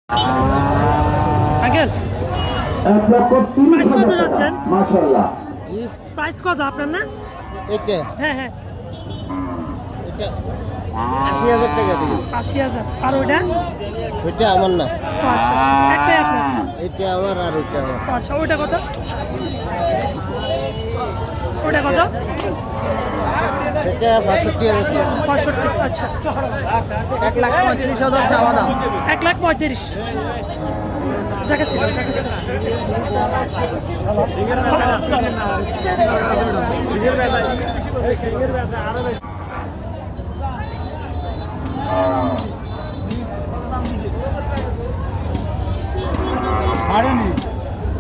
Uncle 1,30,000 কত টাকা। যাচ্ছেন? মাশাআল্লাহ। জি প্রাইস কত আপনার না? এটা হ্যাঁ হ্যাঁ এটা 80,000 টাকা দিই। 80,000। আর ওইটা? ওইটা আমার না, ও আচ্ছা আচ্ছা, একটাই আপনার। এটা আমার আর ওইটা আমার। ও আচ্ছা, ওইটা কত? ওইটা কত? এটা 62,000 টাকা। 65। আচ্ছা, 1,35,000 চাওয়া দাম। 1,35,000 দেখাচ্ছি।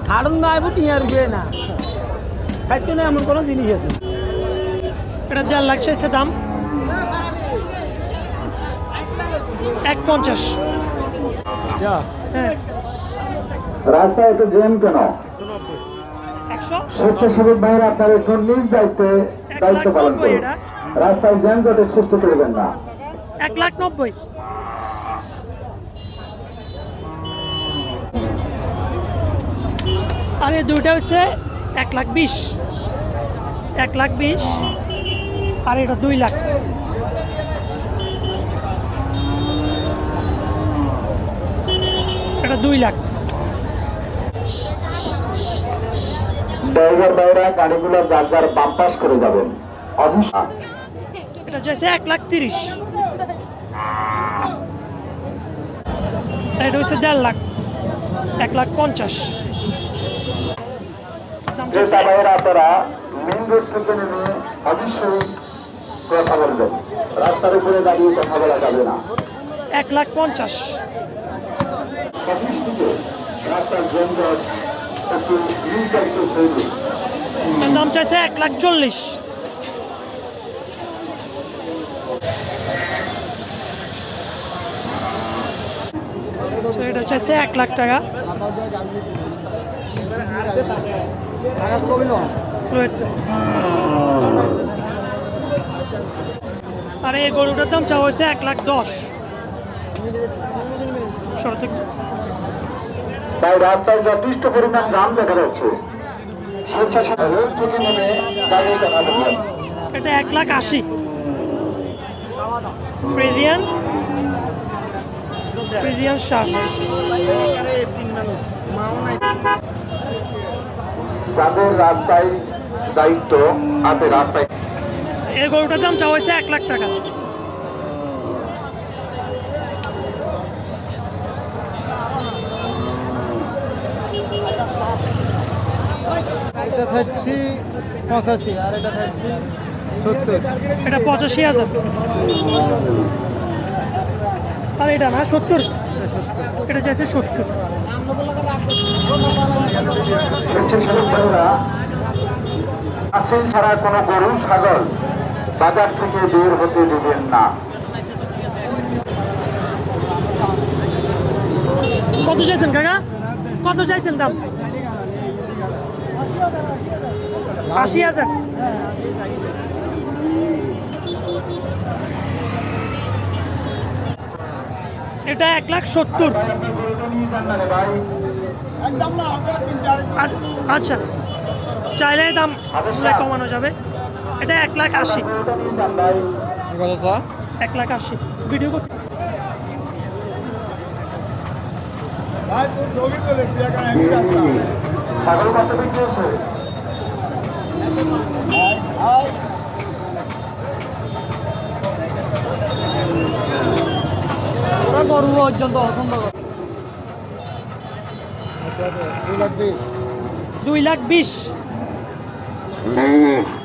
ছাড়ুন না আইবো 3 রুপিয়ে না খাইতে না এমন কোনো জিনিস আছে এটা 1.5 লাখ চাইছে দাম। 1,50। হ্যাঁ, রাস্তায় একটু জ্যাম কেন? 100। স্বেচ্ছাসেবক ভাইয়েরা আপনার একটু নিজ দায়িত্ব পালন করুন। রাস্তায় জ্যাম জটের সৃষ্টি করবেন না। 1,90,000। আর এই দুইটা হচ্ছে 1,20,000। 1,20,000 আর এটা 2 লাখ। এটা 2 লাখ। ড্রাইভার ভাইয়েরা গাড়িগুলো যার যার বাম পাশ করে যাবেন অবশ্যই। এটা চাইছে 1,30,000। এটা হচ্ছে 1.5 লাখ। 1,50,000 দাম যে চাইছে। ভাইয়েরা আপনারা মেন রোড থেকে নেমে অবশ্যই কথা বলবেন। রাস্তার উপরে দাঁড়িয়ে কথা বলা যাবে না। 1,50,000। অফিস থেকে রাস্তার জ্যাম জট একটু নিজ দায়িত্ব করবে। এর দাম চাইছে 1,40,000। তো এটা চাইছে 1 লাখ টাকা। রয়েছে। আর এই গরুটার দাম চাওয়া হয়েছে 1,10,000। তাই রাস্তায় যথেষ্ট পরিমাণ জাম দেখা যাচ্ছে। স্বেচ্ছাসেবক রোড থেকে নেমে দাঁড়িয়ে কথা বলবেন। এটা 1,80,000। Friesian shirt. যাদের রাস্তায় দায়িত্ব হাতে রাস্তায় এই গরুটার দাম চাওয়া হয়েছে 1 লাখ টাকা। এটা থাকছি 85 আর এটা থাকছি 70। এটা 85,000। আর এটা না 70। এটা চাইছে 70। স্বেচ্ছাসেবক ভাইরা আসেন ছাড়া কোনো গরু ছাগল বাজার থেকে বের হতে দেবেন না। কত চাইছেন কাকা? কত চাইছেন দাম? 80,000। এটা 1,70,000। আচ্ছা, চাইলে দাম কমানো যাবে। এটা 1,80,000। 1,80,000 ভিডিও করতে। ছাগল কত বিক্রি হচ্ছে? ওরা গরু পর্যন্ত পছন্দ করে 2,20,000।